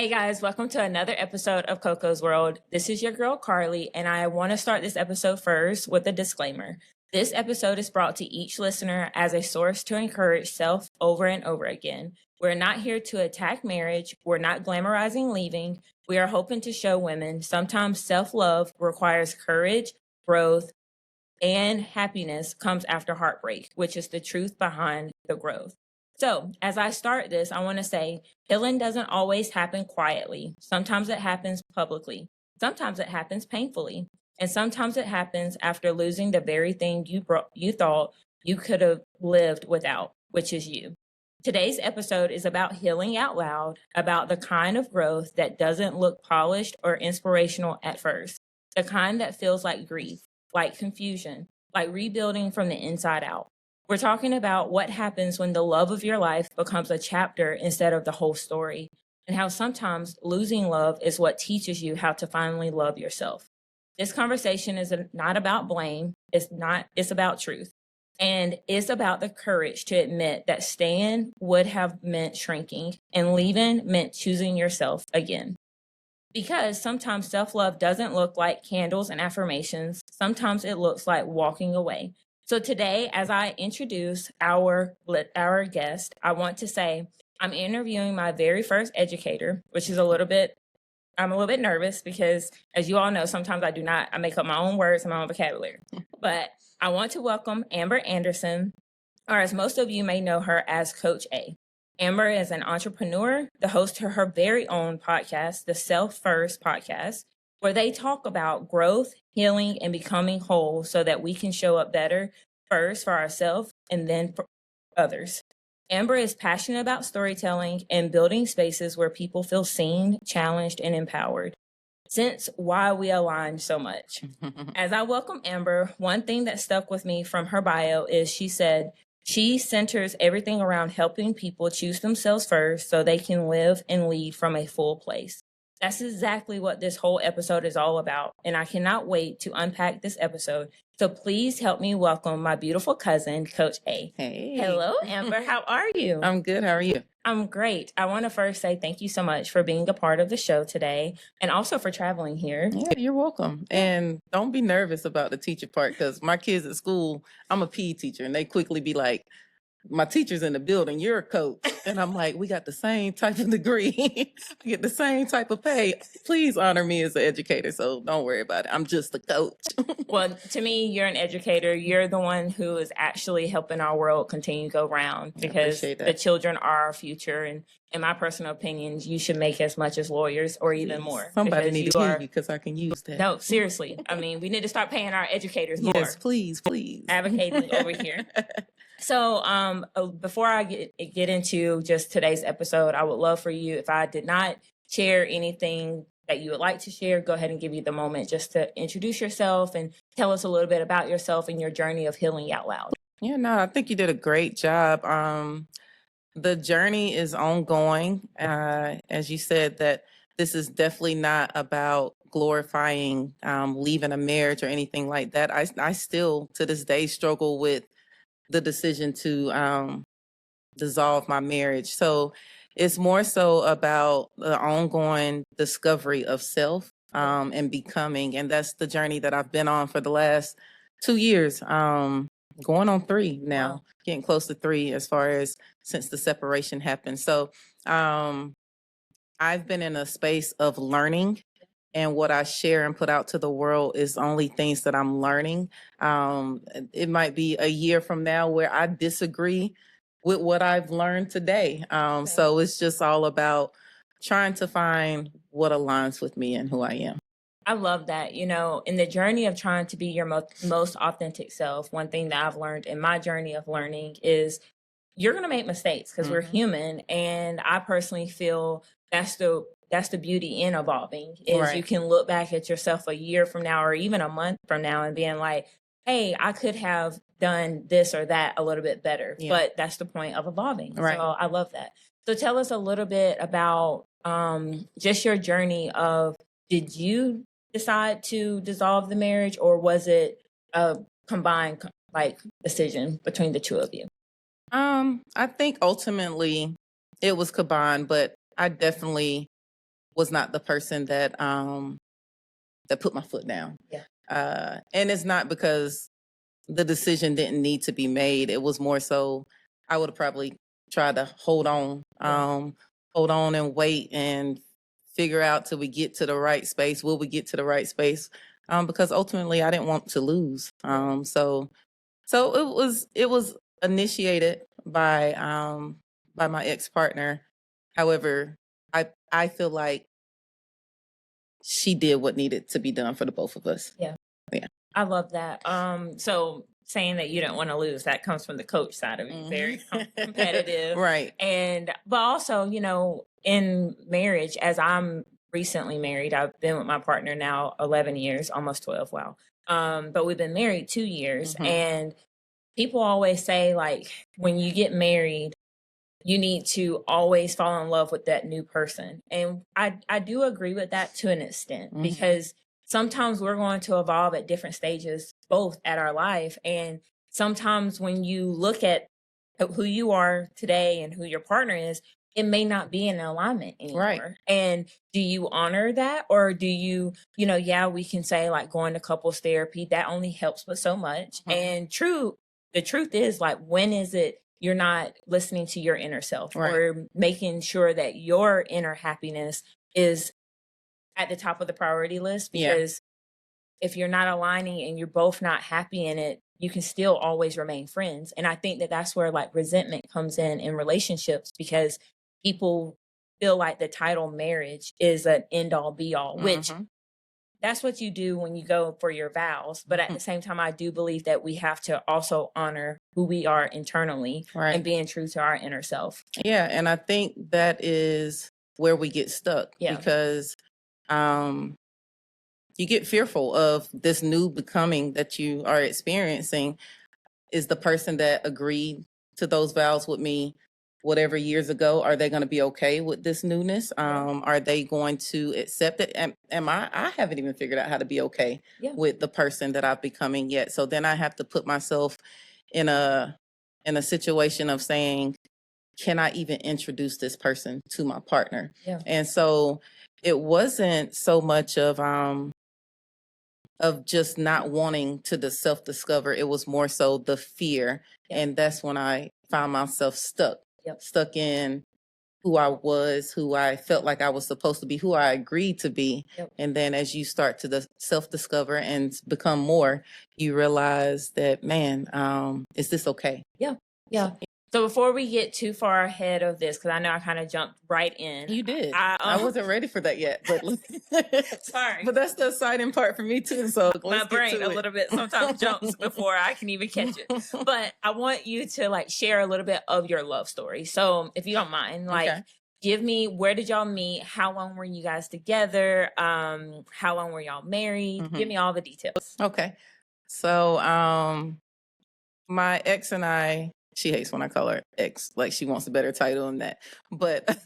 Hey guys, welcome to another episode of KoKo's World. This is your girl Carly, and I want to start this episode first with a disclaimer. This episode is brought to each listener as a source to encourage self over and over again. We're not here to attack marriage. We're not glamorizing leaving. We are hoping to show women sometimes self-love requires courage, growth, and happiness comes after heartbreak, which is the truth behind the growth. So, as I start this, I want to say healing doesn't always happen quietly. Sometimes it happens publicly. Sometimes it happens painfully. And sometimes it happens after losing the very thing you thought you could have lived without, which is you. Today's episode is about healing out loud, about the kind of growth that doesn't look polished or inspirational at first, the kind that feels like grief, like confusion, like rebuilding from the inside out. We're talking about what happens when the love of your life becomes a chapter instead of the whole story, and how sometimes losing love is what teaches you how to finally love yourself. This conversation is not about blame. It's about truth. And it's about the courage to admit that staying would have meant shrinking and leaving meant choosing yourself again. Because sometimes self-love doesn't look like candles and affirmations. Sometimes it looks like walking away. So today, as I introduce our guest, I want to say I'm interviewing my very first educator, which is I'm a little bit nervous because, as you all know, sometimes I make up my own words and my own vocabulary. But I want to welcome Amber Anderson, or as most of you may know her as Coach A. Amber is an entrepreneur, the host to her very own podcast, the Self First Podcast, where they talk about growth, healing, and becoming whole so that we can show up better first for ourselves and then for others. Amber is passionate about storytelling and building spaces where people feel seen, challenged, and empowered. Since why we align so much. As I welcome Amber, one thing that stuck with me from her bio is she said, she centers everything around helping people choose themselves first so they can live and lead from a full place. That's exactly what this whole episode is all about, and I cannot wait to unpack this episode. So please help me welcome my beautiful cousin, Coach A. Hey. Hello, Amber. How are you? I'm good. How are you? I'm great. I want to first say thank you so much for being a part of the show today and also for traveling here. Yeah, you're welcome. And don't be nervous about the teacher part because my kids at school, I'm a PE teacher, and they quickly be like, my teacher's in the building, you're a coach. And I'm like, we got the same type of degree. I get the same type of pay. Please honor me as an educator. So don't worry about it. I'm just a coach. Well, to me, you're an educator. You're the one who is actually helping our world continue to go round because the children are our future. And in my personal opinion, you should make as much as lawyers or even more. Somebody needs to hear you because I can use that. No, seriously. I mean, we need to start paying our educators more. Yes, please. Advocating over here. So before I get into just today's episode, I would love for you, if I did not share anything that you would like to share, go ahead and give you the moment just to introduce yourself and tell us a little bit about yourself and your journey of healing out loud. Yeah, no, I think you did a great job. The journey is ongoing. As you said, that this is definitely not about glorifying leaving a marriage or anything like that. I still, to this day, struggle with the decision to dissolve my marriage. So it's more so about the ongoing discovery of self and becoming. And that's the journey that I've been on for the last 2 years, going on 3 now, wow. Getting close to 3 as far as since the separation happened. So I've been in a space of learning. And what I share and put out to the world is only things that I'm learning. It might be a year from now where I disagree with what I've learned today. So it's just all about trying to find what aligns with me and who I am. I love that. You know, in the journey of trying to be your most authentic self, one thing that I've learned in my journey of learning is you're going to make mistakes because we're human. And I personally feel that's the beauty in evolving is right. You can look back at yourself a year from now or even a month from now and being like, hey, I could have done this or that a little bit better. Yeah. But that's the point of evolving. Right. So I love that. So tell us a little bit about just your journey of, did you decide to dissolve the marriage or was it a combined decision between the two of you? I think ultimately it was combined, but I definitely was not the person that that put my foot down. Yeah. And it's not because the decision didn't need to be made. It was more so I would have probably tried to hold on, and wait and figure out till we get to the right space. Will we get to the right space? Because ultimately I didn't want to lose. So it was initiated by my ex-partner. However, I feel like she did what needed to be done for the both of us. Yeah. Yeah. I love that. So saying that you don't want to lose, that comes from the coach side of you, very competitive. Right. But also, in marriage, as I'm recently married, I've been with my partner now 11 years, almost 12. Wow. But we've been married 2 years, and people always say, like, when you get married, you need to always fall in love with that new person. And I do agree with that to an extent, because sometimes we're going to evolve at different stages, both at our life. And sometimes when you look at who you are today and who your partner is, it may not be in alignment anymore. Right. And do you honor that? Or do you, we can say, like, going to couples therapy, that only helps but so much. And the truth is, like, when is it you're not listening to your inner self, or making sure that your inner happiness is at the top of the priority list? Because if you're not aligning and you're both not happy in it, you can still always remain friends. And I think that that's where, like, resentment comes in relationships, because people feel like the title marriage is an end all be all, which that's what you do when you go for your vows. But at the same time, I do believe that we have to also honor who we are internally, and being true to our inner self. Yeah. And I think that is where we get stuck, because you get fearful of this new becoming that you are experiencing. Is the person that agreed to those vows with me whatever years ago, are they going to be okay with this newness? Are they going to accept it? I haven't even figured out how to be okay with the person that I'm becoming yet. So then I have to put myself in a situation of saying, can I even introduce this person to my partner? And so it wasn't so much of just not wanting to self-discover. It was more so the fear. And that's when I found myself stuck in who I was, who I felt like I was supposed to be, who I agreed to be. And then as you start to self-discover and become more, you realize that, man, is this okay? Yeah. So before we get too far ahead of this, because I know I kind of jumped right in. You did. I wasn't ready for that yet, but sorry. But that's the exciting part for me too. So my brain a little bit sometimes jumps before I can even catch it. But I want you to, like, share a little bit of your love story. So if you don't mind, like, give me, where did y'all meet? How long were you guys together? How long were y'all married? Give me all the details. Okay. So my ex and I, she hates when I call her ex, like she wants a better title than that. But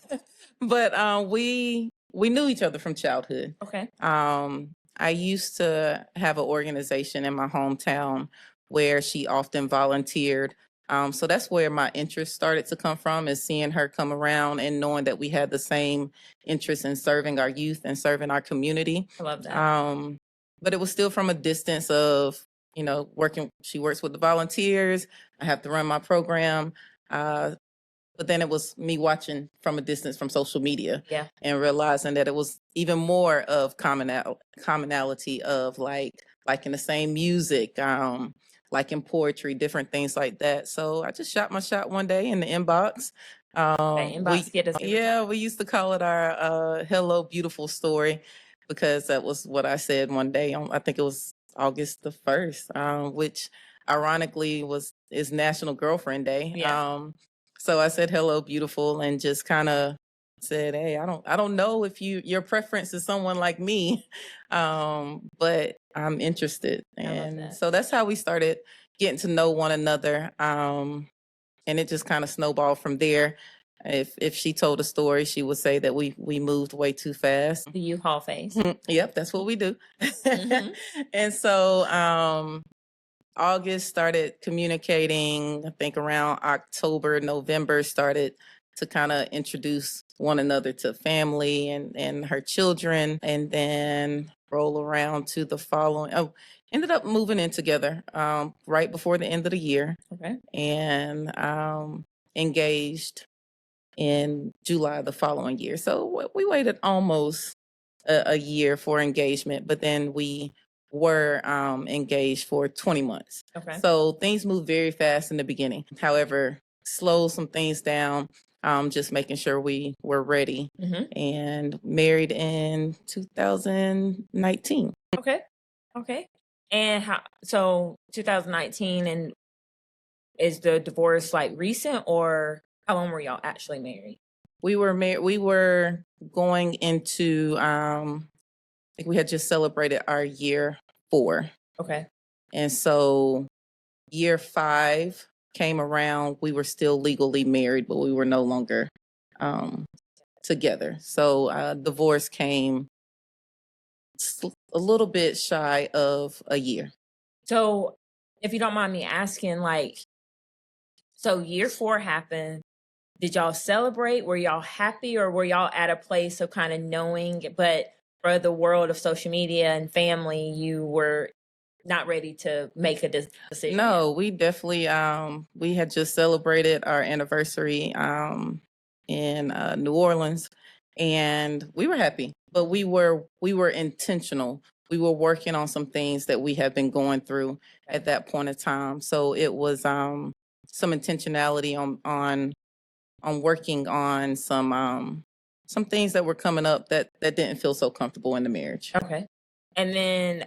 we knew each other from childhood. Okay. I used to have an organization in my hometown where she often volunteered. So that's where my interest started to come from, is seeing her come around and knowing that we had the same interest in serving our youth and serving our community. I love that. But it was still from a distance of, working. She works with the volunteers. I have to run my program. But then it was me watching from a distance from social media, and realizing that it was even more of commonality of like in the same music, like in poetry, different things like that. So I just shot my shot one day in the inbox. We used to call it our Hello Beautiful story, because that was what I said one day. I think it was August the 1st, which ironically is National Girlfriend Day. So I said, hello, beautiful, and just kind of said, hey, I don't know if your preference is someone like me, but I'm interested. And so that's how we started getting to know one another. And it just kind of snowballed from there. If she told a story, she would say that we moved way too fast. The U-Haul phase. Yep, that's what we do. And so August started communicating. I think around October, November started to kind of introduce one another to family and her children, and then roll around to the following. Oh, ended up moving in together right before the end of the year, Okay. and engaged in July the following year. So we waited almost a year for engagement, but then we were engaged for 20 months. Okay. So things moved very fast in the beginning. However, slowed some things down, just making sure we were ready, and married in 2019. Okay. Okay. And so 2019, and is the divorce like recent, or how long were y'all actually married? We were married. We were going into, I think we had just celebrated our year 4. Okay. And so year 5 came around. We were still legally married, but we were no longer together. So divorce came a little bit shy of a year. So if you don't mind me asking, like, so year 4 happened. Did y'all celebrate? Were y'all happy, or were y'all at a place of kind of knowing, but for the world of social media and family, you were not ready to make a decision? No, we definitely we had just celebrated our anniversary in New Orleans, and we were happy, but we were intentional. We were working on some things that we had been going through at that point in time. So it was some intentionality on working on some things that were coming up that didn't feel so comfortable in the marriage. Okay. And then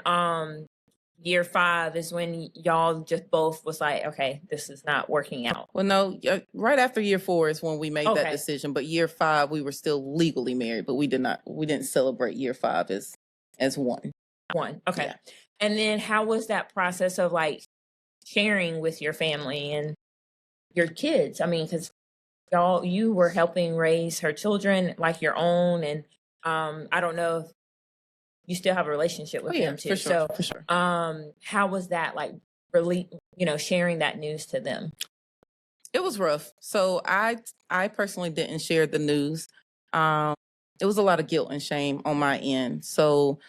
year 5 is when y'all just both was like, okay, this is not working out. Well, no, right after year 4 is when we made that Okay. decision. But year 5, we were still legally married, but we didn't celebrate year 5 as one. Okay. Yeah. And then how was that process of like sharing with your family and your kids? I mean, because you were helping raise her children like your own, and I don't know if you still have a relationship with them too. For sure, So for sure. how was that like really, sharing that news to them? It was rough. So I personally didn't share the news. It was a lot of guilt and shame on my end. So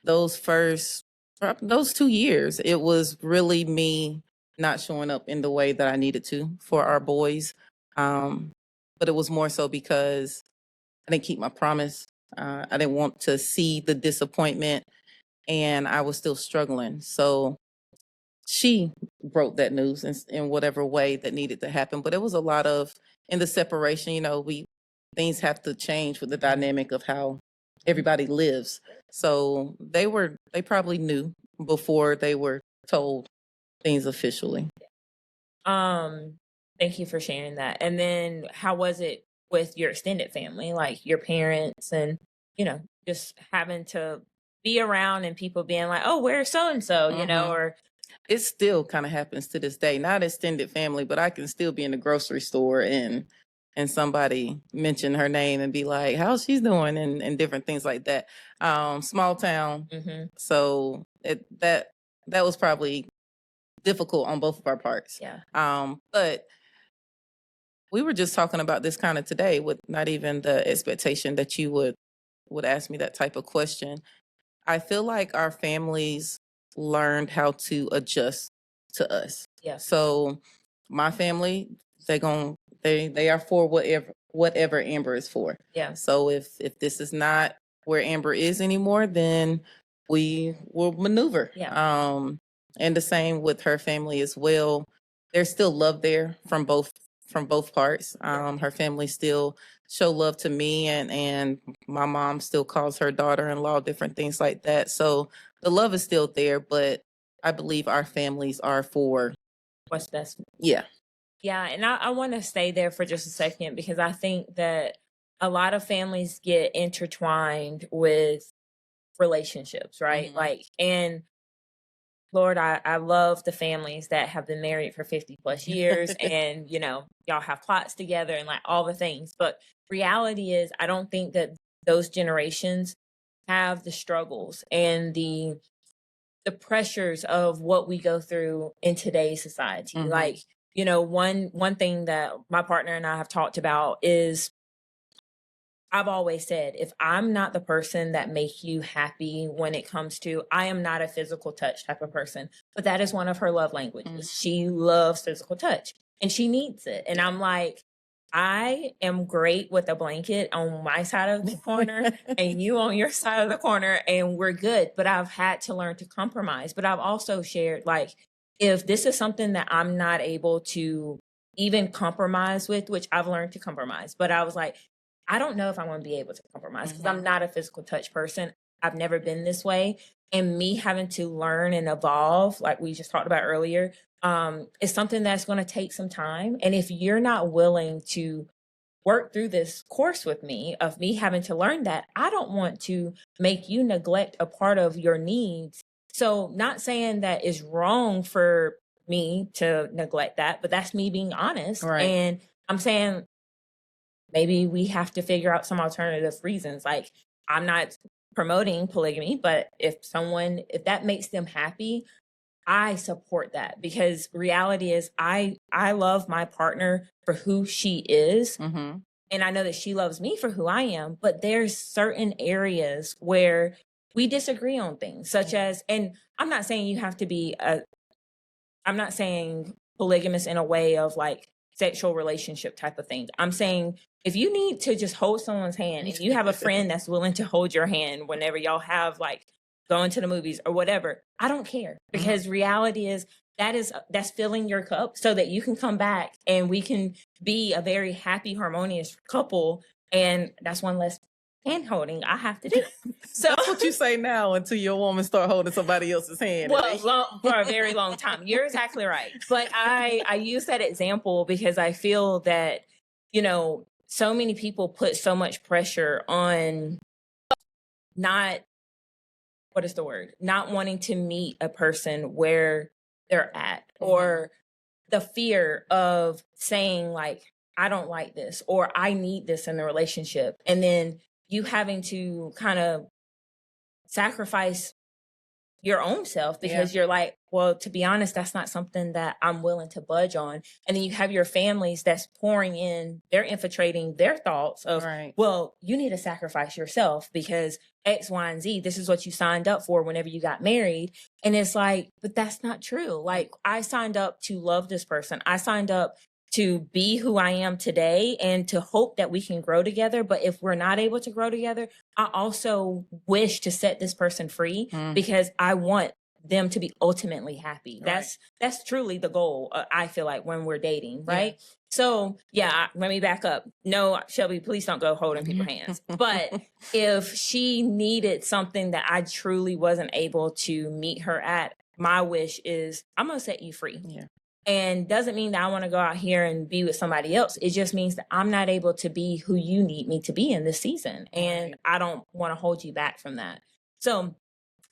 those 2 years, it was really me not showing up in the way that I needed to for our boys. But it was more so because I didn't keep my promise. I didn't want to see the disappointment, and I was still struggling. So she broke that news in whatever way that needed to happen. But it was a lot of, in the separation, things have to change with the dynamic of how everybody lives. So they probably knew before they were told things officially. Thank you for sharing that. And then how was it with your extended family, like your parents, and just having to be around and people being like, oh, where's so and so, or it still kind of happens to this day. Not extended family, but I can still be in the grocery store and somebody mention her name and be like, how's she doing, and different things like that. Small town. So that was probably difficult on both of our parts. Yeah. But we were just talking about this kind of today, with not even the expectation that you would ask me that type of question. I feel like our families learned how to adjust to us. Yeah. So my family, they are for whatever Amber is for. Yeah. So if this is not where Amber is anymore, then we will maneuver. Yeah. And the same with her family as well. There's still love there from both parts. Her family still show love to me, and my mom still calls her daughter-in-law, different things like that. So the love is still there, but I believe our families are for what's best. Yeah. Yeah, and I want to stay there for just a second, because I think that a lot of families get intertwined with relationships, right? Like, and Lord, I love the families that have been married for 50 plus years and, y'all have plots together and like all the things. But reality is, I don't think that those generations have the struggles and the pressures of what we go through in today's society. Like, one thing that my partner and I have talked about is I've always said, if I'm not the person that makes you happy when it comes to, I am not a physical touch type of person, but that is one of her love languages. She loves physical touch and she needs it. And I'm like, I am great with a blanket on my side of the corner and you on your side of the corner, and we're good. But I've had to learn to compromise. But I've also shared, like, if this is something that I'm not able to even compromise with, which I've learned to compromise, but I was like, I don't know if I'm going to be able to compromise because I'm not a physical touch person. I've never been this way. And me having to learn and evolve, like we just talked about earlier, is something that's going to take some time. And if you're not willing to work through this course with me, of me having to learn that, I don't want to make you neglect a part of your needs. So, not saying that it's wrong for me to neglect that, but that's me being honest. Right. And I'm saying, maybe we have to figure out some alternative reasons. Like, I'm not promoting polygamy, but if that makes them happy, I support that, because reality is I love my partner for who she is. And I know that she loves me for who I am, but there's certain areas where we disagree on things, such as, and I'm not saying you have to be I'm not saying polygamous in a way of like sexual relationship type of thing. I'm saying if you need to just hold someone's hand and you have a friend that's willing to hold your hand whenever y'all have like going to the movies or whatever, I don't care, because reality is that's filling your cup so that you can come back and we can be a very happy, harmonious couple. And that's one less hand holding I have to do. So that's what you say now until your woman start holding somebody else's hand. Well, for a very long time. You're exactly right. But I use that example because I feel that, so many people put so much pressure on not wanting to meet a person where they're at, or the fear of saying like, I don't like this, or I need this in the relationship. And then you having to kind of sacrifice your own self because you're like, well, to be honest, that's not something that I'm willing to budge on. And then you have your families that's pouring in, they're infiltrating their thoughts of, well, you need to sacrifice yourself because X, Y, and Z, this is what you signed up for whenever you got married. And it's like, but that's not true. Like, I signed up to love this person. I signed up to be who I am today and to hope that we can grow together. But if we're not able to grow together, I also wish to set this person free because I want them to be ultimately happy. That's truly the goal, I feel like, when we're dating, right? So, let me back up. No, Shelby, please don't go holding people's hands. But if she needed something that I truly wasn't able to meet her at, my wish is I'm going to set you free. And doesn't mean that I want to go out here and be with somebody else. It just means that I'm not able to be who you need me to be in this season. And I don't want to hold you back from that. So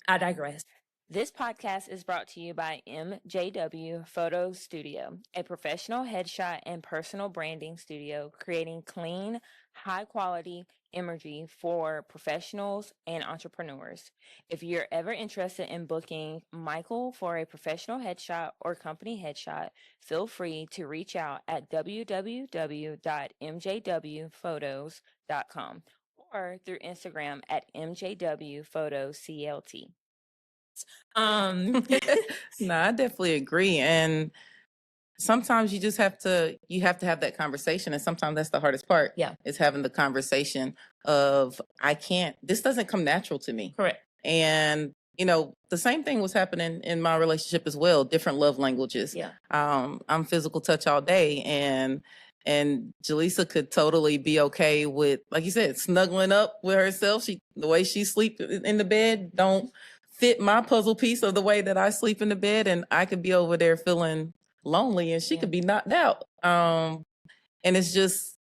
I digress. This podcast is brought to you by MJW Photo Studio, a professional headshot and personal branding studio creating clean, high quality imagery for professionals and entrepreneurs. If you're ever interested in booking Michael for a professional headshot or company headshot, feel free to reach out at www.mjwphotos.com or through Instagram at mjwphotoclt. No, I definitely agree. And sometimes you just have to have that conversation. And sometimes that's the hardest part. Is having the conversation of, this doesn't come natural to me. Correct. And, the same thing was happening in my relationship as well. Different love languages. I'm physical touch all day. And Jaleesa could totally be okay with, like you said, snuggling up with herself. The way she sleeps in the bed don't fit my puzzle piece of the way that I sleep in the bed, and I could be over there feeling lonely and she could be knocked out. And it's just,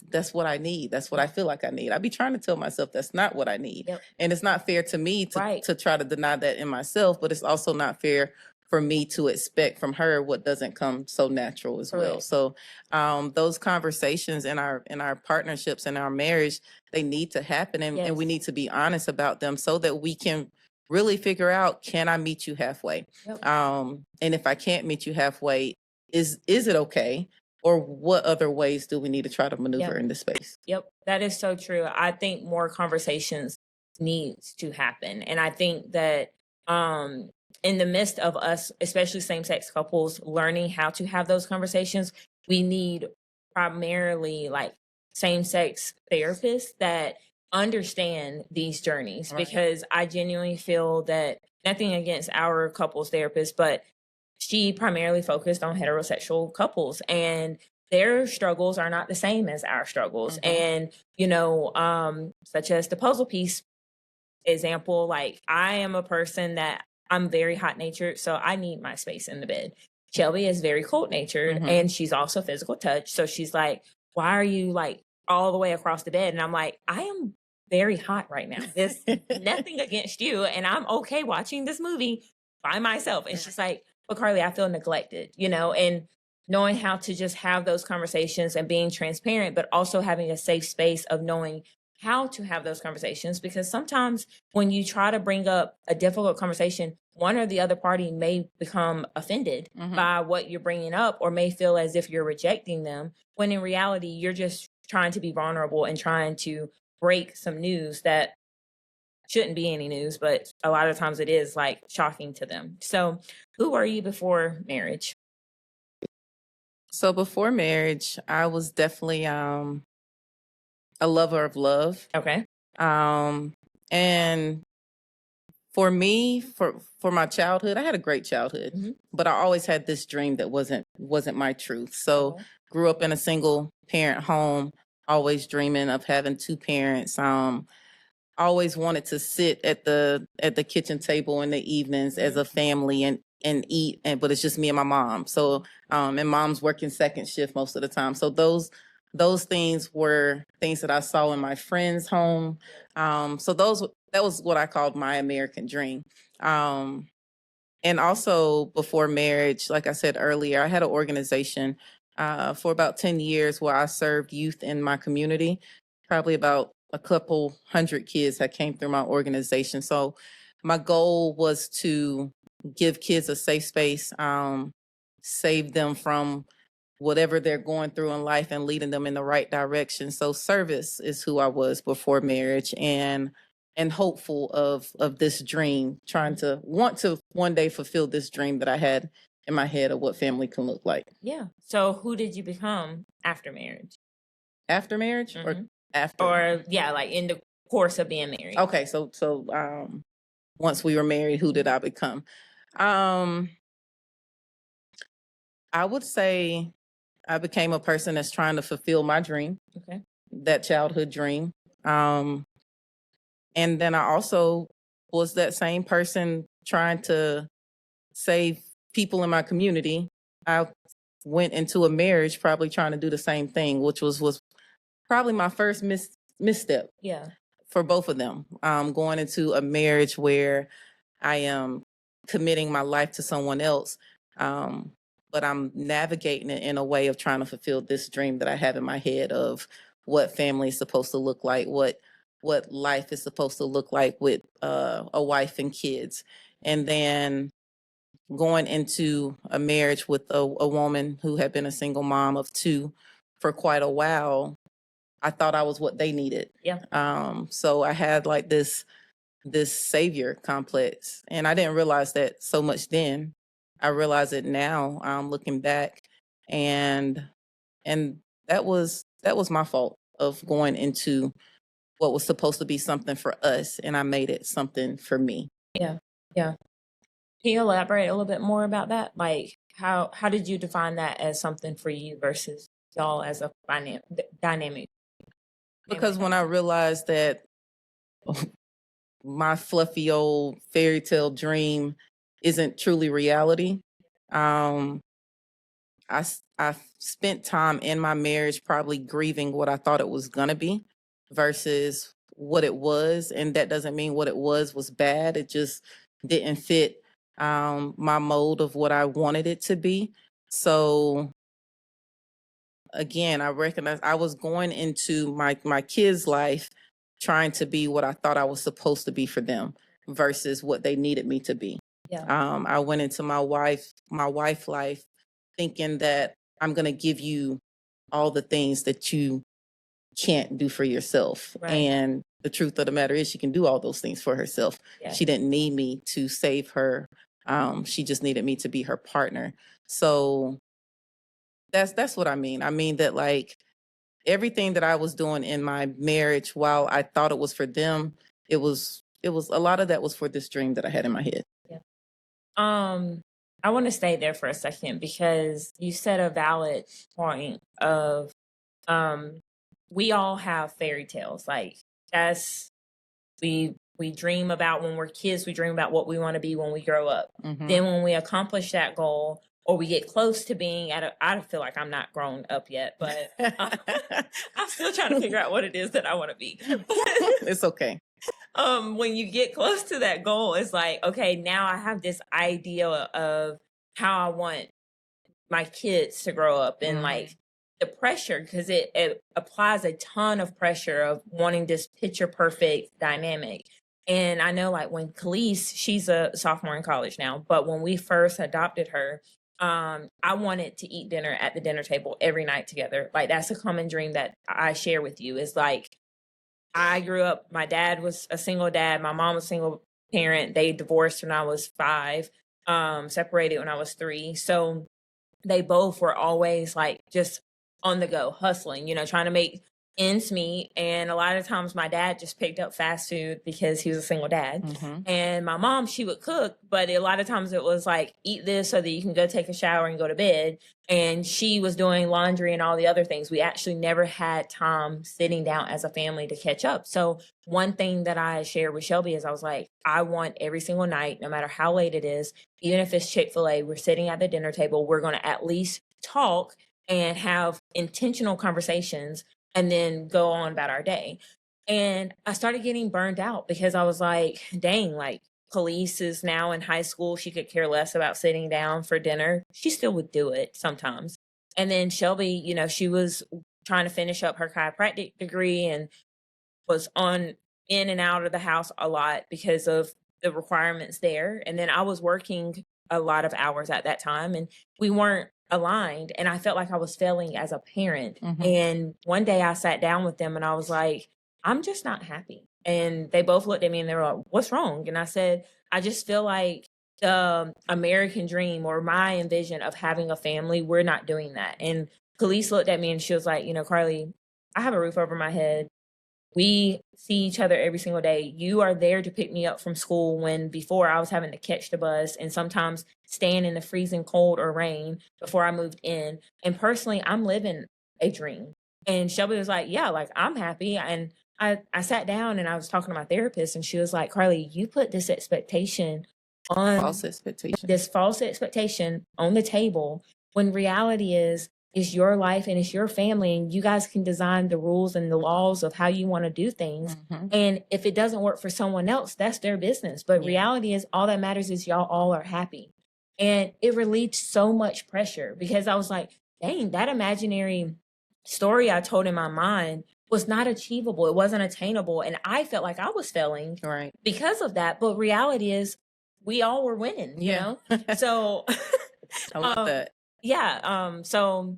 that's what I need. That's what I feel like I need. I be trying to tell myself that's not what I need. And it's not fair to me to try to deny that in myself, but it's also not fair for me to expect from her what doesn't come so natural as well. So those conversations in our partnerships and our marriage, they need to happen, and we need to be honest about them so that we can really figure out, can I meet you halfway? And if I can't meet you halfway, is it okay? Or what other ways do we need to try to maneuver in this space? Yep, that is so true. I think more conversations needs to happen. And I think that in the midst of us, especially same-sex couples, learning how to have those conversations, we need primarily like same-sex therapists that understand these journeys. Right. Because I genuinely feel that, nothing against our couples therapist, but she primarily focused on heterosexual couples, and their struggles are not the same as our struggles. And such as the puzzle piece example, like, I am a person that I'm very hot natured, so I need my space in the bed. Shelby is very cold natured, and she's also physical touch, so she's like, why are you like all the way across the bed? And I'm like, I am very hot right now. There's nothing against you, and I'm okay watching this movie by myself. And she's like, but Carly, I feel neglected, and knowing how to just have those conversations and being transparent, but also having a safe space of knowing how to have those conversations. Because sometimes when you try to bring up a difficult conversation, one or the other party may become offended by what you're bringing up, or may feel as if you're rejecting them, when in reality, you're just trying to be vulnerable and trying to break some news that shouldn't be any news, but a lot of times it is like shocking to them. So who were you before marriage? So before marriage, I was definitely a lover of love. Okay. And for me, for my childhood, I had a great childhood, but I always had this dream that wasn't my truth. So grew up in a single parent home, always dreaming of having two parents. Always wanted to sit at the kitchen table in the evenings as a family and eat, but it's just me and my mom. So and mom's working second shift most of the time. So those things were things that I saw in my friend's home. So that was what I called my American dream. And also before marriage, like I said earlier, I had an organization for about 10 years where I served youth in my community. Probably about a couple hundred kids that came through my organization. So my goal was to give kids a safe space, save them from whatever they're going through in life and leading them in the right direction. So service is who I was before marriage, and hopeful of this dream, trying to want to one day fulfill this dream that I had in my head of what family can look like. Yeah. So who did you become after marriage? After marriage or after? Or like in the course of being married. Okay, so once we were married, who did I become? I would say I became a person that's trying to fulfill my dream. Okay. That childhood dream. And then I also was that same person trying to save people in my community. I went into a marriage probably trying to do the same thing, which was probably my first misstep. Yeah. For both of them. Going into a marriage where I am committing my life to someone else, but I'm navigating it in a way of trying to fulfill this dream that I have in my head of what family is supposed to look like, what life is supposed to look like with a wife and kids. And then going into a marriage with a woman who had been a single mom of two for quite a while, I thought I was what they needed. Yeah. So I had like this savior complex, and I didn't realize that so much then. I realize it now, looking back, and that was my fault of going into what was supposed to be something for us, and I made it something for me. Yeah. Yeah. Can you elaborate a little bit more about that? Like, how did you define that as something for you versus y'all as a dynamic? Because when I realized that my fluffy old fairy tale dream isn't truly reality, I spent time in my marriage probably grieving what I thought it was gonna be versus what it was. And that doesn't mean what it was bad. It just didn't fit my mold of what I wanted it to be. So again, I recognized I was going into my kids' life trying to be what I thought I was supposed to be for them versus what they needed me to be. Yeah. I went into my wife life thinking that I'm going to give you all the things that you can't do for yourself. Right. And the truth of the matter is she can do all those things for herself. Yeah. She didn't need me to save her. She just needed me to be her partner. So that's what I mean. I mean that, like, everything that I was doing in my marriage, while I thought it was for them, it was a lot of that was for this dream that I had in my head. Yeah. I want to stay there for a second because you said a valid point of we all have fairy tales. Like, that's we dream about when we're kids, we dream about what we want to be when we grow up. Mhm. Then when we accomplish that goal, or we get close to being I feel like I'm not grown up yet, but I'm still trying to figure out what it is that I want to be. It's okay. When you get close to that goal, it's like, okay, now I have this idea of how I want my kids to grow up, and like the pressure, because it applies a ton of pressure of wanting this picture perfect dynamic. And I know, like, when Khalees, she's a sophomore in college now, but when we first adopted her, I wanted to eat dinner at the dinner table every night together. Like, that's a common dream that I share with you, is like, I grew up, my dad was a single dad, my mom was a single parent. They divorced when I was 5, separated when I was 3. So they both were always like just on the go, hustling, trying to make ends meet. And a lot of times my dad just picked up fast food because he was a single dad. Mhm. And my mom, she would cook, but a lot of times it was like, eat this so that you can go take a shower and go to bed. And she was doing laundry and all the other things. We actually never had time sitting down as a family to catch up. So one thing that I shared with Shelby is I was like, I want every single night, no matter how late it is, even if it's Chick-fil-A, we're sitting at the dinner table, we're going to at least talk and have intentional conversations and then go on about our day. And I started getting burned out because I was like, dang, like, Khalees is now in high school. She could care less about sitting down for dinner. She still would do it sometimes. And then Shelby, she was trying to finish up her chiropractic degree and was in and out of the house a lot because of the requirements there. And then I was working a lot of hours at that time, and we weren't aligned. And I felt like I was failing as a parent. And one day I sat down with them and I was like, I'm just not happy. And they both looked at me and they were like, what's wrong? And I said, I just feel like the American dream, or my envision of having a family, we're not doing that. And Khalees looked at me and she was like, Carly, I have a roof over my head. We see each other every single day. You are there to pick me up from school, when before I was having to catch the bus and sometimes staying in the freezing cold or rain before I moved in. And personally, I'm living a dream. And Shelby was like, yeah, like, I'm happy. And I sat down and I was talking to my therapist, and she was like, Carly, you put this expectation on this false expectation on the table, when reality is your life and it's your family, and you guys can design the rules and the laws of how you want to do things. And if it doesn't work for someone else, that's their business. But reality is, all that matters is y'all all are happy. And it relieved so much pressure, because I was like, dang, that imaginary story I told in my mind was not achievable. It wasn't attainable. And I felt like I was failing because of that. But reality is, we all were winning, you know? So I love that. Yeah. So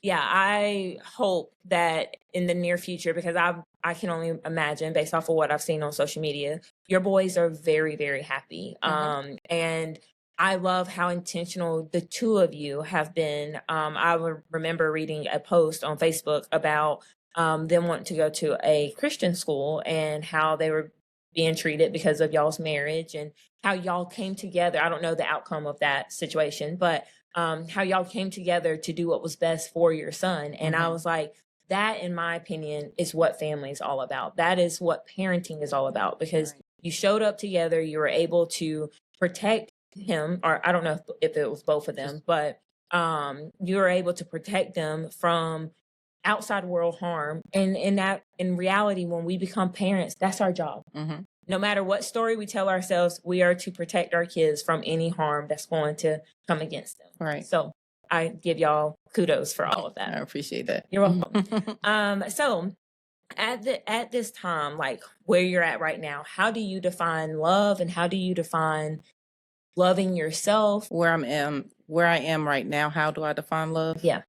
yeah, I hope that in the near future, because I can only imagine based off of what I've seen on social media, your boys are very, very happy. And I love how intentional the two of you have been. I remember reading a post on Facebook about them wanting to go to a Christian school and how they were being treated because of y'all's marriage, and how y'all came together. I don't know the outcome of that situation, but how y'all came together to do what was best for your son. And I was like, that, in my opinion, is what family is all about. That is what parenting is all about, because you showed up together, you were able to protect him, or I don't know if it was both of them, but you were able to protect them from outside world harm. And in reality, when we become parents, that's our job. No matter what story we tell ourselves, we are to protect our kids from any harm that's going to come against them. So I give y'all kudos for all of that. I appreciate that. You're welcome. So at this time, like where you're at right now, how do you define love, and how do you define loving yourself? Where I am where I am right now, how do I define love? Yeah.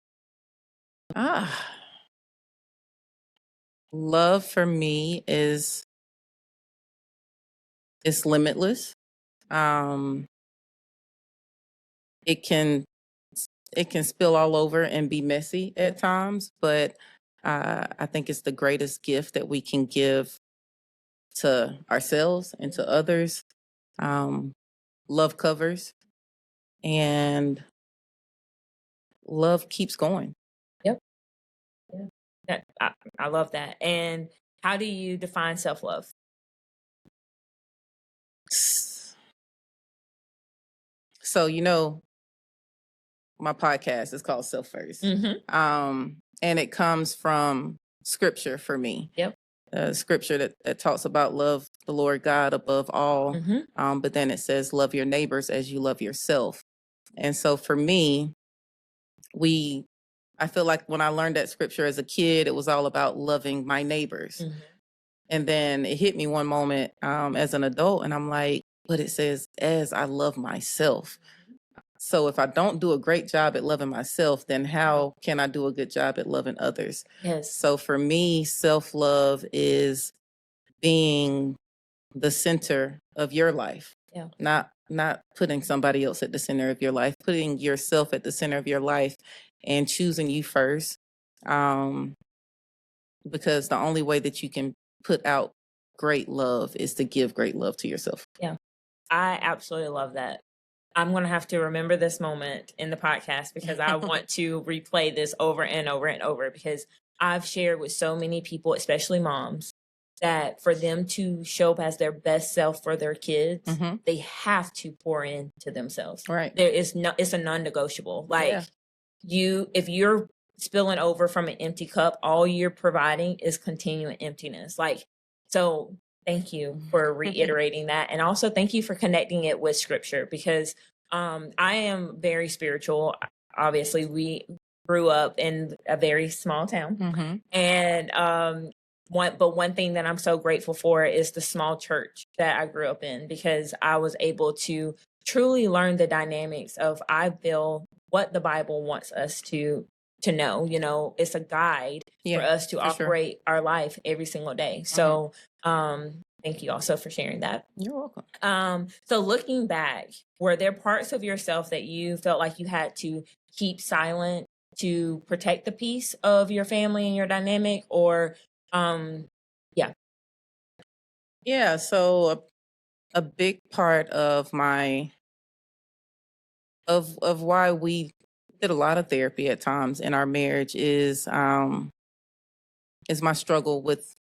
Love for me is limitless. Um, it can spill all over and be messy at times, but I think it's the greatest gift that we can give to ourselves and to others. Love covers, and love keeps going. Yep. Yeah. I love that. And how do you define self-love? So, my podcast is called Self First. And it comes from scripture for me. Yep. Scripture that talks about love the Lord God above all. But then it says, love your neighbors as you love yourself. And so for me, I feel like when I learned that scripture as a kid, it was all about loving my neighbors. And then it hit me one moment as an adult, and I'm like, but it says, as I love myself. So if I don't do a great job at loving myself, then how can I do a good job at loving others? Yes. So for me, self-love is being the center of your life. Yeah. Not putting somebody else at the center of your life, putting yourself at the center of your life and choosing you first. Because the only way that you can put out great love is to give great love to yourself. Yeah. I absolutely love that. I'm going to have to remember this moment in the podcast because I want to replay this over and over and over, because I've shared with so many people, especially moms, that for them to show up as their best self for their kids, they have to pour into themselves. Right. It's a non-negotiable. Like if you're spilling over from an empty cup, all you're providing is continuing emptiness. So thank you for reiterating that. And also thank you for connecting it with scripture, because I am very spiritual. Obviously, we grew up in a very small town. And one thing that I'm so grateful for is the small church that I grew up in, because I was able to truly learn the dynamics of, I feel, what the Bible wants us to know. It's a guide for us to operate our life every single day. So thank you also for sharing that. You're welcome. So looking back, were there parts of yourself that you felt like you had to keep silent to protect the peace of your family and your dynamic? Or yeah, so a big part of my of why we did a lot of therapy at times in our marriage is my struggle with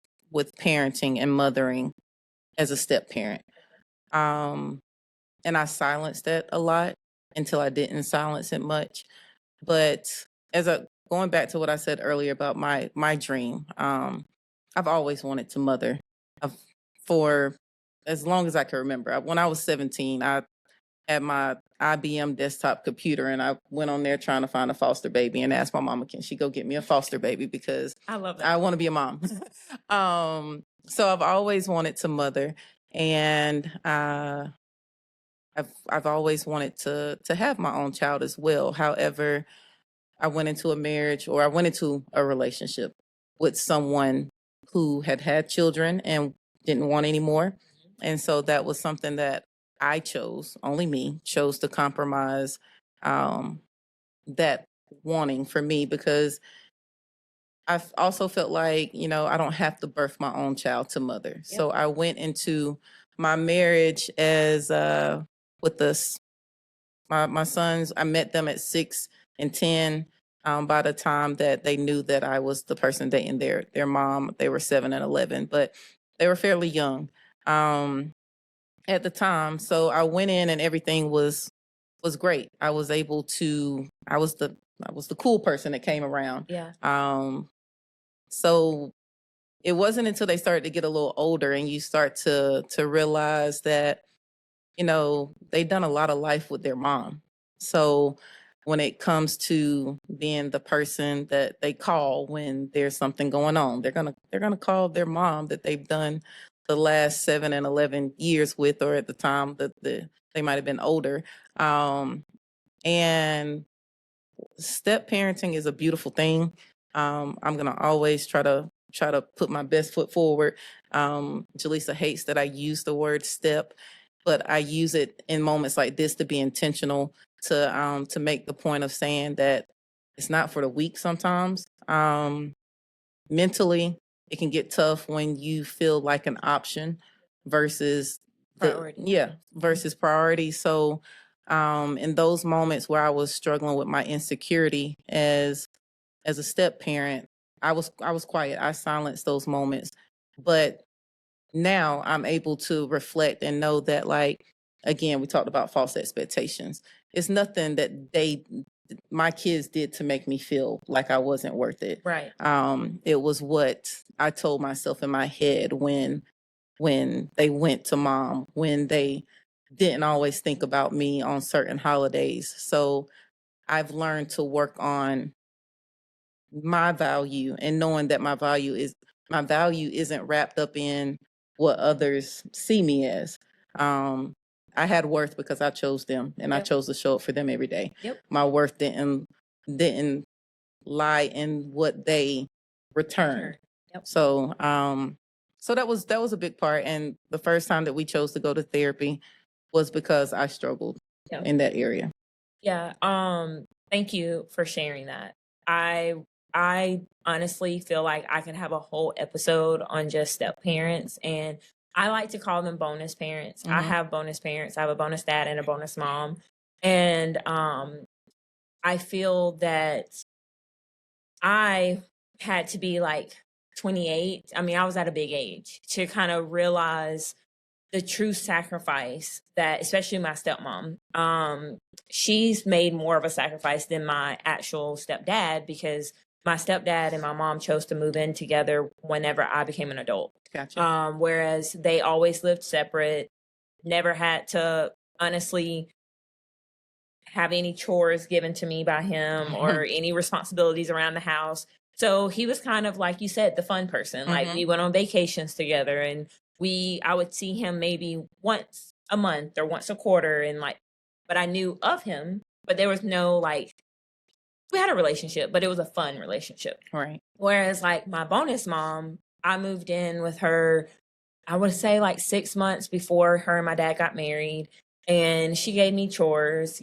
parenting and mothering as a step parent. And I silenced that a lot until I didn't silence it much. But going back to what I said earlier about my dream, I've always wanted to mother for as long as I can remember. When I was 17, I had my IBM desktop computer, and I went on there trying to find a foster baby and asked my mama, can she go get me a foster baby, because I love that. I want to be a mom. So I've always wanted to mother, and I've always wanted to have my own child as well. However, I went into a marriage, or I went into a relationship with someone who had children and didn't want any more. And so that was something that I chose, only me, chose to compromise that wanting for me, because I also felt like, I don't have to birth my own child to mother. Yep. So I went into my marriage as with my sons. I met them at 6 and 10. By the time that they knew that I was the person dating their mom, they were 7 and 11, but they were fairly young at the time. So I went in and everything was great. I was able to. I was the cool person that came around. Yeah. So it wasn't until they started to get a little older and you start to realize that, they've done a lot of life with their mom. So when it comes to being the person that they call when there's something going on, they're gonna call their mom that they've done the last 7 and 11 years with, or at the time that they might have been older. And step parenting is a beautiful thing. I'm gonna always try to put my best foot forward. Jaleesa hates that I use the word step, but I use it in moments like this to be intentional, to make the point of saying that it's not for the weak sometimes. Mentally, it can get tough when you feel like an option versus Priority. versus priority. So in those moments where I was struggling with my insecurity as a step parent, I was quiet. I silenced those moments. But now I'm able to reflect and know that, like, again, we talked about false expectations. It's nothing that my kids did to make me feel like I wasn't worth it. Right. It was what I told myself in my head when they went to mom, when they didn't always think about me on certain holidays. So I've learned to work on my value and knowing that my value isn't wrapped up in what others see me as. I had worth because I chose them and I Yep. chose to show up for them every day. Yep. My worth didn't lie in what they returned. Yep. So so that was a big part. And the first time that we chose to go to therapy was because I struggled Yep. in that area. Yeah. Thank you for sharing that. I honestly feel like I can have a whole episode on just step parents, and I like to call them bonus parents. I Mhm. have bonus parents. I have a bonus dad and a bonus mom. And I feel that I had to be like 28. I mean, I was at a big age to kind of realize the true sacrifice that, especially my stepmom, she's made more of a sacrifice than my actual stepdad, because my stepdad and my mom chose to move in together whenever I became an adult. Gotcha. Whereas they always lived separate, never had to honestly have any chores given to me by him or any responsibilities around the house. So he was kind of, like you said, the fun person. Like, we went on vacations together, and I would see him maybe once a month or once a quarter, and like, but I knew of him, but there was no, like, we had a relationship, but it was a fun relationship. Right. Whereas like my bonus mom, I moved in with her, I would say like 6 months before her and my dad got married. And she gave me chores,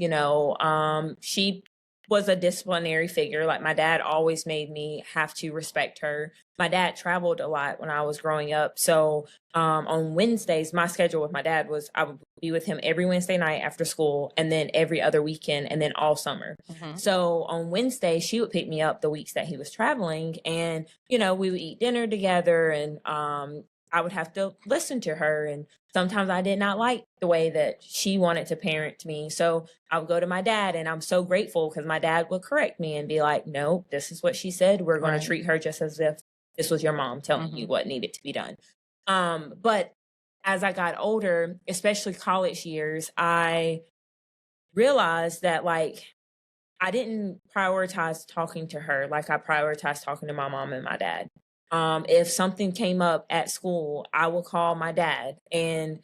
she was a disciplinary figure. Like, my dad always made me have to respect her. My dad traveled a lot when I was growing up. So on Wednesdays, my schedule with my dad was I would be with him every Wednesday night after school, and then every other weekend, and then all summer. So on Wednesday, she would pick me up the weeks that he was traveling, and, we would eat dinner together, and I would have to listen to her. And sometimes I did not like the way that she wanted to parent me. So I would go to my dad, and I'm so grateful because my dad would correct me and be like, no, this is what she said. We're going to treat her just as if this was your mom telling you what needed to be done. But as I got older, especially college years, I realized that, like, I didn't prioritize talking to her like I prioritized talking to my mom and my dad. If something came up at school, I would call my dad, and,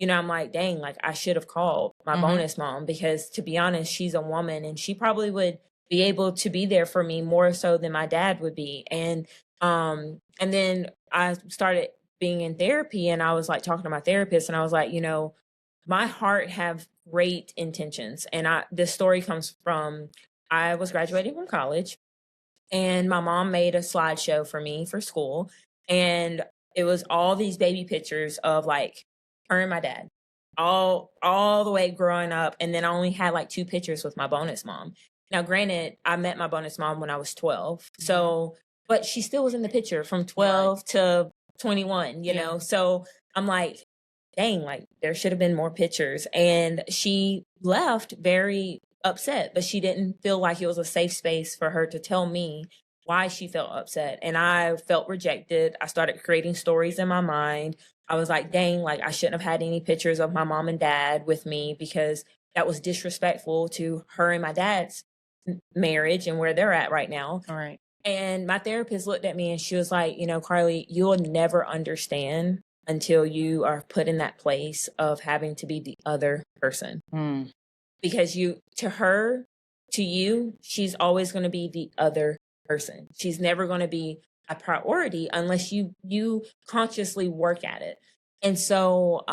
I'm like, dang, like, I should have called my bonus mom, because, to be honest, she's a woman and she probably would be able to be there for me more so than my dad would be. And then I started being in therapy, and I was like talking to my therapist, and I was like, my heart have great intentions. And this story comes from, I was graduating from college, and my mom made a slideshow for me for school, and it was all these baby pictures of, like, her and my dad all the way growing up. And then I only had like 2 pictures with my bonus mom. Now, granted, I met my bonus mom when I was 12, so, but she still was in the picture from 12 to 21, so I'm like, dang, like, there should have been more pictures. And she left very upset, but she didn't feel like it was a safe space for her to tell me why she felt upset. And I felt rejected. I started creating stories in my mind. I was like, dang, like, I shouldn't have had any pictures of my mom and dad with me, because that was disrespectful to her and my dad's marriage and where they're at right now. All right. And my therapist looked at me and she was like, Carly, you'll never understand until you are put in that place of having to be the other person. because to you, she's always going to be the other person. She's never going to be a priority unless you consciously work at it. And so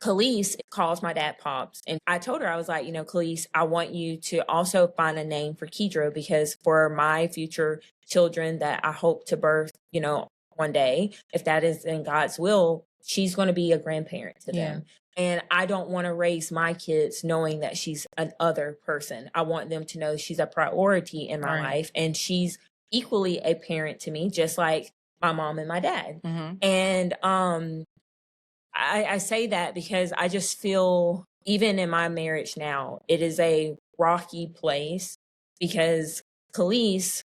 Khalees calls my dad Pops. And I told her, I was like, Khalees, I want you to also find a name for Kedra, because for my future children that I hope to birth, one day, if that is in God's will, she's going to be a grandparent to them. And I don't want to raise my kids knowing that she's an other person. I want them to know she's a priority in my life, and she's equally a parent to me, just like my mom and my dad. And I say that because I just feel, even in my marriage now, it is a rocky place, because Khalees,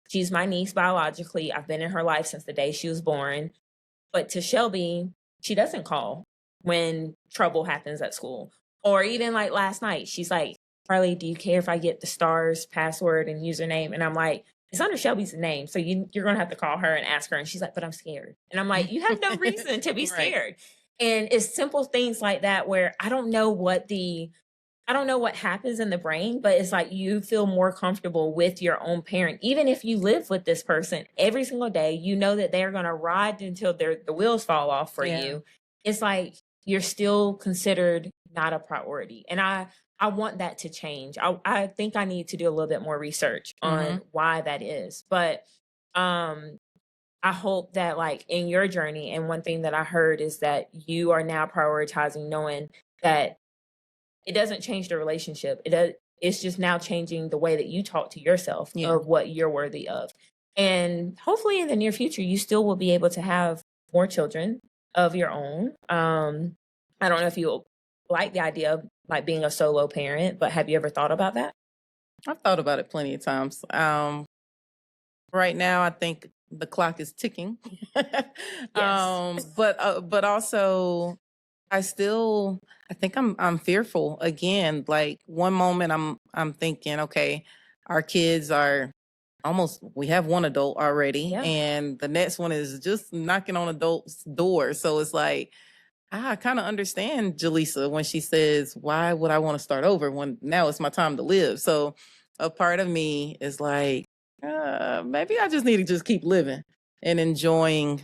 she's my niece biologically. I've been in her life since the day she was born. But to Shelby, she doesn't call when trouble happens at school. Or even like last night, she's like, Carly, do you care if I get the STARS password and username? And I'm like, it's under Shelby's name, so you're going to have to call her and ask her. And she's like, but I'm scared. And I'm like, you have no reason to be scared. And it's simple things like that where I don't know what happens in the brain, but it's like you feel more comfortable with your own parent. Even if you live with this person every single day, you know that they're going to ride until the wheels fall off for you. It's like you're still considered not a priority. And I want that to change. I think I need to do a little bit more research on why that is. But I hope that, like, in your journey, and one thing that I heard is that you are now prioritizing knowing that it doesn't change the relationship. It's just now changing the way that you talk to yourself of what you're worthy of. And hopefully in the near future, you still will be able to have more children of your own. I don't know if you like the idea of like being a solo parent, but have you ever thought about that? I've thought about it plenty of times. Right now, I think the clock is ticking. But also, I think I'm fearful again. Like one moment I'm thinking, okay, our kids are we have one adult already, and the next one is just knocking on adult's door. So it's like, I kind of understand Jaleesa when she says, why would I want to start over when now it's my time to live? So a part of me is like, maybe I just need to just keep living and enjoying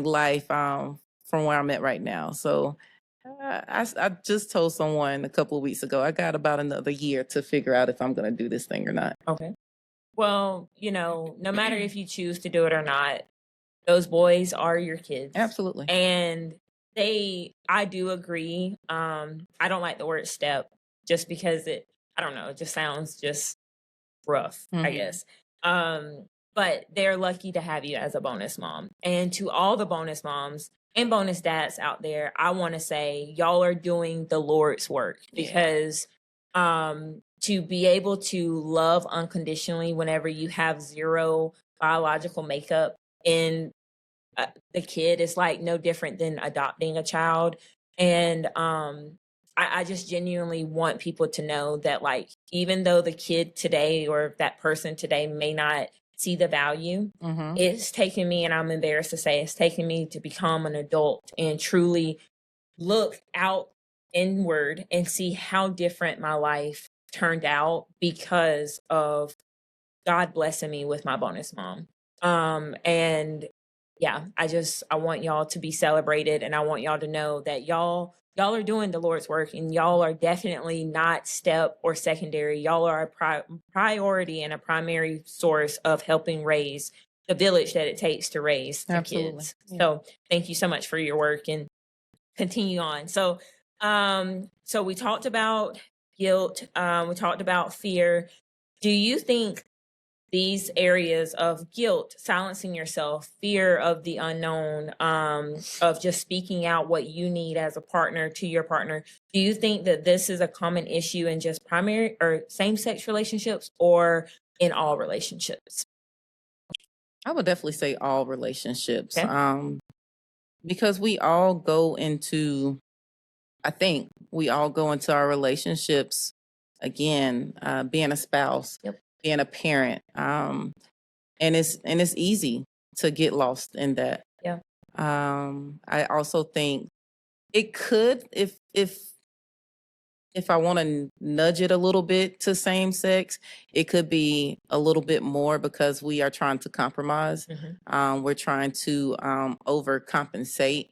life from where I'm at right now. So I just told someone a couple of weeks ago, I got about another year to figure out if I'm going to do this thing or not. Okay. Well, no matter if you choose to do it or not, those boys are your kids. Absolutely. And I do agree. I don't like the word step just because it just sounds just rough, I guess. But they're lucky to have you as a bonus mom. And to all the bonus moms and bonus dads out there, I want to say y'all are doing the Lord's work, because to be able to love unconditionally whenever you have zero biological makeup in the kid is like no different than adopting a child. And I just genuinely want people to know that, like, even though the kid today or that person today may not see the value, it's taken me, and I'm embarrassed to say, it's taken me to become an adult and truly look out inward and see how different my life turned out because of God blessing me with my bonus mom. And yeah, I want y'all to be celebrated, and I want y'all to know that y'all are doing the Lord's work, and y'all are definitely not step or secondary. Y'all are a priority and a primary source of helping raise the village that it takes to raise the kids. So thank you so much for your work, and continue on. So we talked about guilt. We talked about fear. Do you think these areas of guilt, silencing yourself, fear of the unknown, of just speaking out what you need as a partner to your partner, do you think that this is a common issue in just primary or same-sex relationships, or in all relationships? I would definitely say all relationships. Okay. Because I think we all go into our relationships, again, being a spouse, being a parent. And it's easy to get lost in that. Yeah. I also think it could, if if I want to nudge it a little bit to same sex, it could be a little bit more because we are trying to compromise. We're trying to overcompensate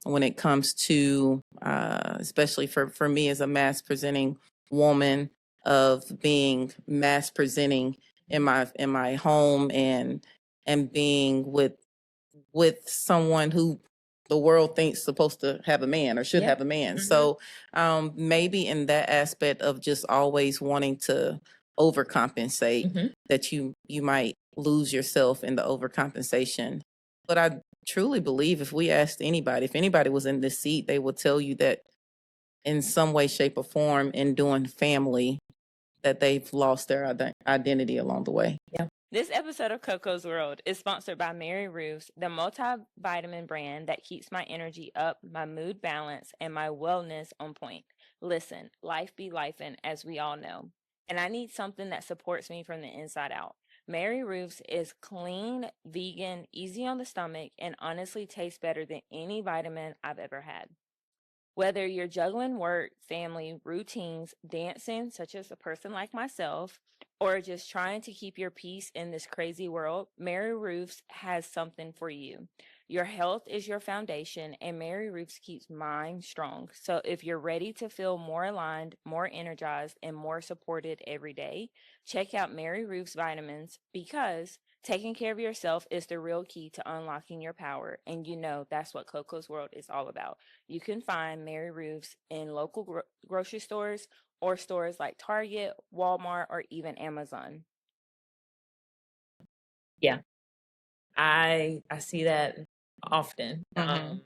when it comes to, especially for me as a mass presenting woman, of being mass presenting in my home and being with someone who the world thinks supposed to have a man or should have a man. So maybe in that aspect of just always wanting to overcompensate, that you might lose yourself in the overcompensation. But I truly believe if we asked anybody, if anybody was in this seat, they would tell you that in some way, shape, or form in doing family, that they've lost their identity along the way. Yeah. This episode of KoKo's World is sponsored by Mary Roofs, the multivitamin brand that keeps my energy up, my mood balanced, and my wellness on point. Listen, life be lifing, as we all know, and I need something that supports me from the inside out. Mary Roofs is clean, vegan, easy on the stomach, and honestly tastes better than any vitamin I've ever had. Whether you're juggling work, family, routines, dancing, such as a person like myself, or just trying to keep your peace in this crazy world, Mary Roofs has something for you. Your health is your foundation, and Mary Roofs keeps mine strong. So if you're ready to feel more aligned, more energized, and more supported every day, check out Mary Roofs vitamins, because taking care of yourself is the real key to unlocking your power. And you know that's what KoKo's World is all about. You can find Mary Roofs in local grocery stores or stores like Target, Walmart, or even Amazon. Yeah, I see that often. And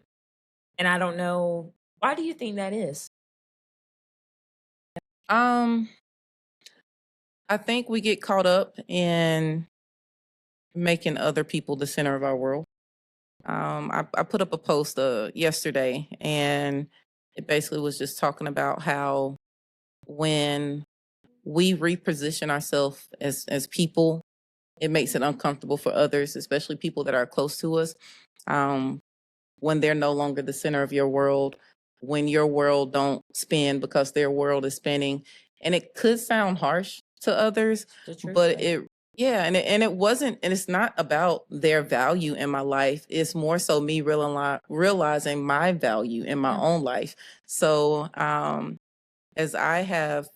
I don't know, why do you think that is? I think we get caught up in making other people the center of our world. I put up a post yesterday, and it basically was just talking about how when we reposition ourselves as people, it makes it uncomfortable for others, especially people that are close to us. When they're no longer the center of your world, when your world don't spin because their world is spinning. And it could sound harsh to others, but it wasn't, and it's not about their value in my life. It's more so me realizing my value in my own life. So as I have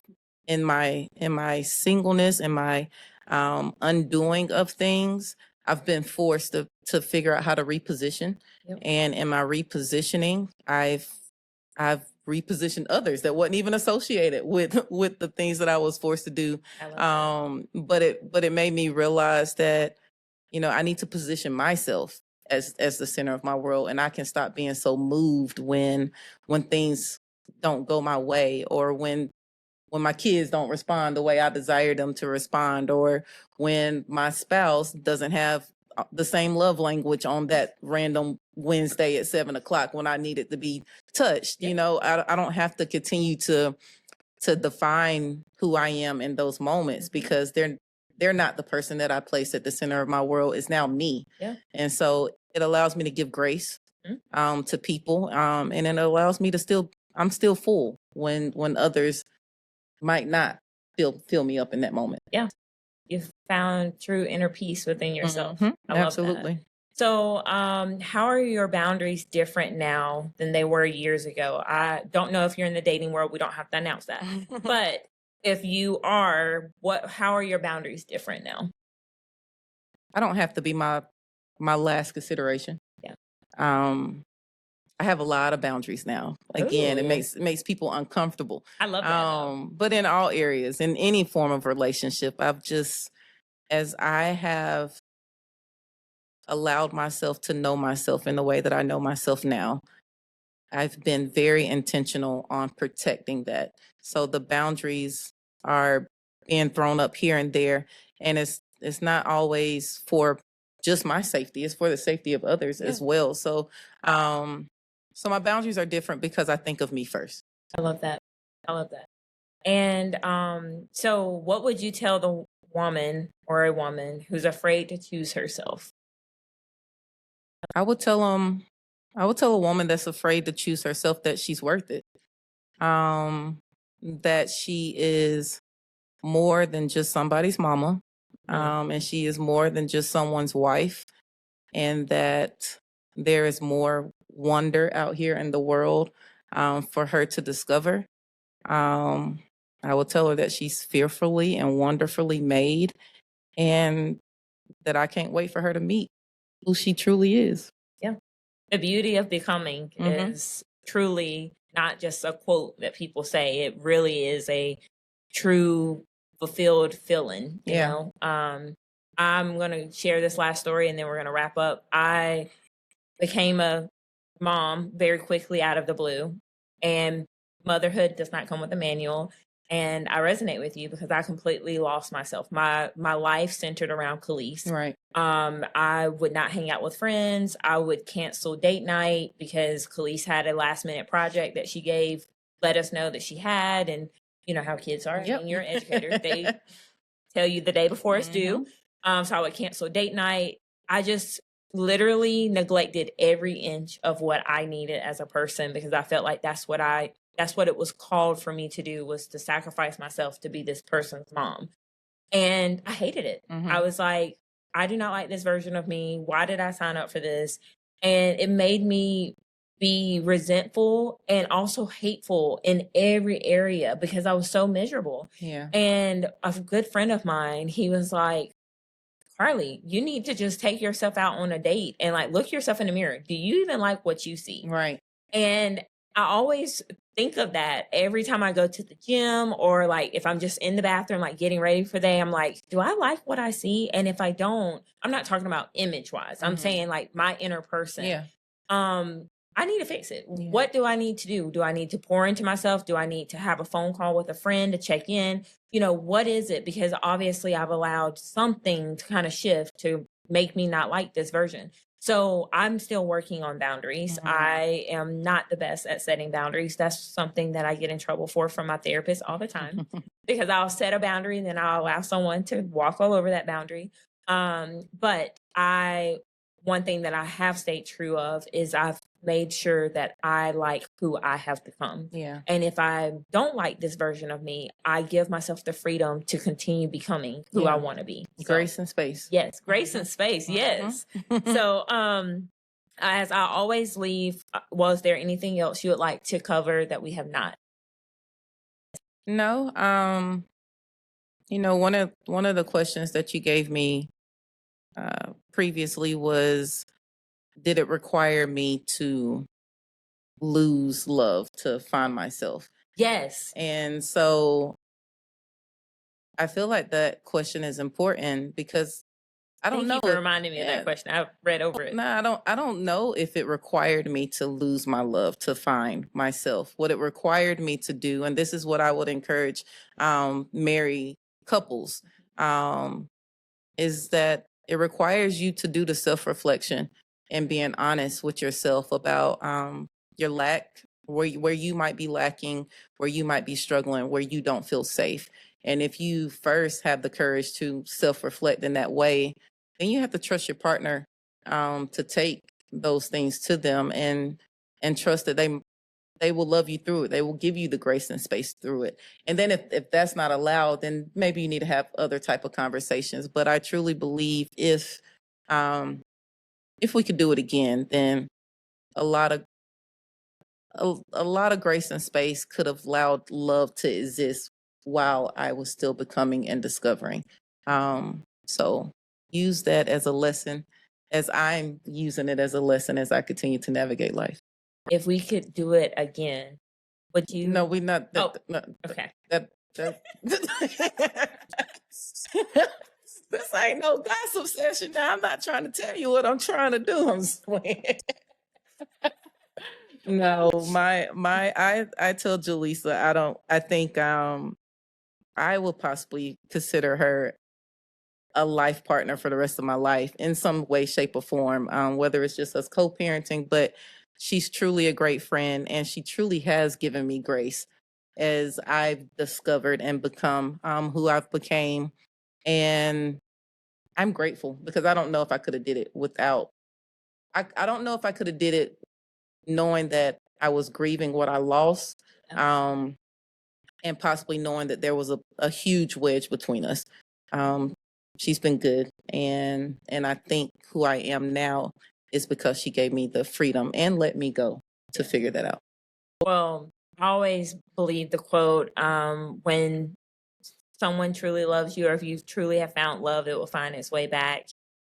in my singleness and my undoing of things, I've been forced to figure out how to reposition. And in my repositioning, I've repositioned others that wasn't even associated with the things that I was forced to do. But it made me realize that, I need to position myself as the center of my world, and I can stop being so moved when things don't go my way, or when my kids don't respond the way I desire them to respond, or when my spouse doesn't have the same love language on that random Wednesday at 7:00 when I need it to be touched. I don't have to continue to define who I am in those moments, because they're not the person that I place at the center of my world. It's now me. And so it allows me to give grace to people, and it allows me to I'm still full when others might not fill me up in that moment. Yeah. You've found true inner peace within yourself. I Absolutely. love that. So, how are your boundaries different now than they were years ago? I don't know if you're in the dating world. We don't have to announce that. But if you are, how are your boundaries different now? I don't have to be my last consideration. Yeah. I have a lot of boundaries now. Again, it makes people uncomfortable. I love that. But in all areas, in any form of relationship, as I have allowed myself to know myself in the way that I know myself now, I've been very intentional on protecting that. So the boundaries are being thrown up here and there, and it's not always for just my safety. It's for the safety of others as well. So so my boundaries are different because I think of me first. I love that. And so what would you tell the woman or a woman who's afraid to choose herself? I would tell a woman that's afraid to choose herself that she's worth it. that she is more than just somebody's mama, and she is more than just someone's wife, and that there is more wonder out here in the world for her to discover. I will tell her that she's fearfully and wonderfully made, and that I can't wait for her to meet who she truly is. Yeah. The beauty of becoming is truly not just a quote that people say. It really is a true fulfilled feeling, you know? I'm going to share this last story and then we're going to wrap up. I became a mom very quickly out of the blue, and motherhood does not come with a manual. And I resonate with you because I completely lost myself. My life centered around Khalees. Right. I would not hang out with friends. I would cancel date night because Khalees had a last minute project that she let us know that she had. And you know how kids are. Yep. I mean, you're an educator. They tell you the day before it's due. So I would cancel date night. I just literally neglected every inch of what I needed as a person because I felt like that's what it was called for me to do, was to sacrifice myself to be this person's mom. And I hated it. I was like, I do not like this version of me. Why did I sign up for this? And it made me be resentful and also hateful in every area because I was so miserable. Yeah. And a good friend of mine, he was like, Karly, you need to just take yourself out on a date and like look yourself in the mirror. Do you even like what you see? Right. And I always think of that every time I go to the gym, or like if I'm just in the bathroom, like getting ready for the day, I'm like, do I like what I see? And if I don't, I'm not talking about image wise. I'm saying like my inner person. Yeah. I need to fix it. Yeah. What do I need to do? Do I need to pour into myself? Do I need to have a phone call with a friend to check in? You know, what is it? Because obviously I've allowed something to kind of shift to make me not like this version. So I'm still working on boundaries. I am not the best at setting boundaries. That's something that I get in trouble for from my therapist all the time because I'll set a boundary and then I'll allow someone to walk all over that boundary. But one thing that I have stayed true of is I've made sure that I like who I have become. Yeah. And if I don't like this version of me, I give myself the freedom to continue becoming who I want to be. Grace and space. Yes. Grace and space. Yes. So, as I always leave, was there anything else you would like to cover that we have not? No. You know, one of the questions that you gave me previously was, did it require me to lose love to find myself? Yes. And so I feel like that question is important because I don't know. Thank you for reminding me of that question. I read over it. No, I don't know if it required me to lose my love to find myself. What it required me to do, and this is what I would encourage married couples, is that it requires you to do the self-reflection and being honest with yourself about your lack, where you might be lacking, where you might be struggling, where you don't feel safe. And if you first have the courage to self-reflect in that way, then you have to trust your partner to take those things to them and trust that they will love you through it. They will give you the grace and space through it. And then if that's not allowed, then maybe you need to have other type of conversations. But I truly believe if we could do it again, then a lot of grace and space could have allowed love to exist while I was still becoming and discovering. So use that as a lesson, as I'm using it as a lesson as I continue to navigate life. If we could do it again, would you? No, we not. Okay. This ain't no gossip session. Now I'm not trying to tell you what I'm trying to do. I'm just playing. No, I tell Julissa, I think I will possibly consider her a life partner for the rest of my life in some way, shape, or form, whether it's just us co-parenting, but she's truly a great friend and she truly has given me grace as I've discovered and become who I've became. And I'm grateful because I don't know if I could have did it without, I don't know if I could have did it knowing that I was grieving what I lost. and possibly knowing that there was a huge wedge between us. She's been good, and I think who I am now is because she gave me the freedom and let me go to figure that out. Well, I always believe the quote, when someone truly loves you, or if you truly have found love, it will find its way back.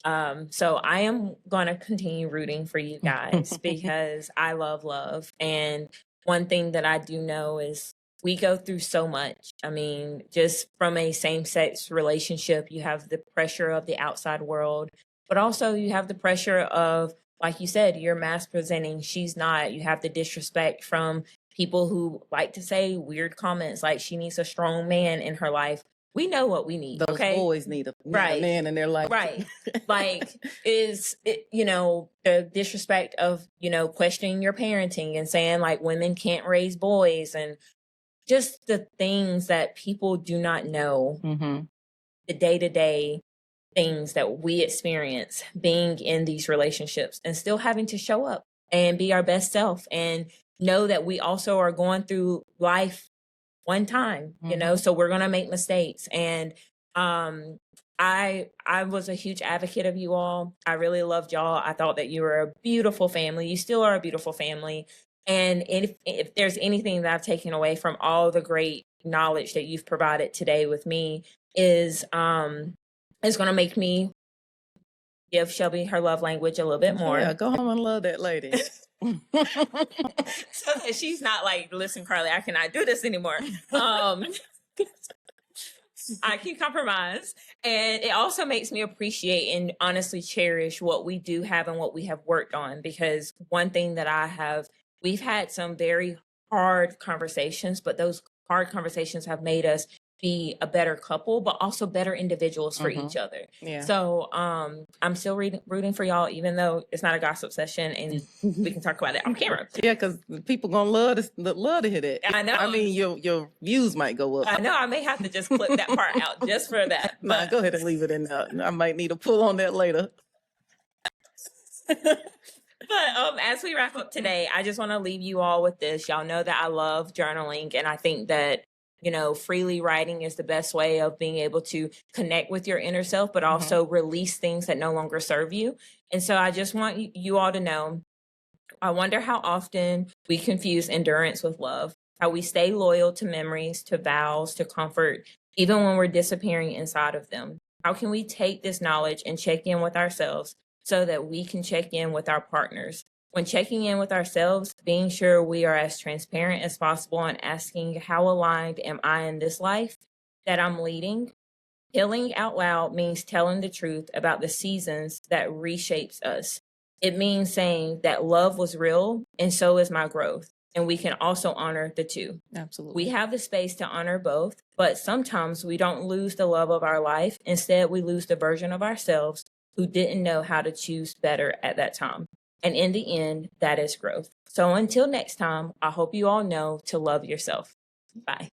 So I am going to continue rooting for you guys because I love love. And one thing that I do know is we go through so much. I mean, just from a same-sex relationship, you have the pressure of the outside world, but also you have the pressure of, like you said, you're mass presenting, she's not. You have the disrespect from people who like to say weird comments like she needs a strong man in her life. We know what we need. Those boys need a man in their life. Right. Like, the disrespect of, questioning your parenting and saying like women can't raise boys, and just the things that people do not know, the day-to-day things that we experience being in these relationships, and still having to show up and be our best self and know that we also are going through life one time, so we're going to make mistakes. And I was a huge advocate of you all. I really loved y'all. I thought that you were a beautiful family. You still are a beautiful family. And if there's anything that I've taken away from all the great knowledge that you've provided today with me is going to make me give Shelby her love language a little bit more. Yeah, go home and love that lady. So that she's not like, listen, Carly, I cannot do this anymore. I can compromise. And it also makes me appreciate and honestly cherish what we do have and what we have worked on. Because one thing that we've had some very hard conversations, but those hard conversations have made us be a better couple, but also better individuals for each other. Yeah. So I'm still rooting for y'all, even though it's not a gossip session, and we can talk about it on camera. Yeah, because people gonna love to hear that. I know. I mean, your views might go up. I know. I may have to just clip that part out just for that. Nah, go ahead and leave it in there. I might need to pull on that later. But as we wrap up today, I just want to leave you all with this. Y'all know that I love journaling, and I think that freely writing is the best way of being able to connect with your inner self, but also release things that no longer serve you. And so I just want you all to know, I wonder how often we confuse endurance with love, how we stay loyal to memories, to vows, to comfort, even when we're disappearing inside of them. How can we take this knowledge and check in with ourselves so that we can check in with our partners? When checking in with ourselves, being sure we are as transparent as possible and asking, how aligned am I in this life that I'm leading? Healing out loud means telling the truth about the seasons that reshapes us. It means saying that love was real and so is my growth. And we can also honor the two. Absolutely. We have the space to honor both, but sometimes we don't lose the love of our life. Instead, we lose the version of ourselves who didn't know how to choose better at that time. And in the end, that is growth. So until next time, I hope you all know to love yourself. Bye.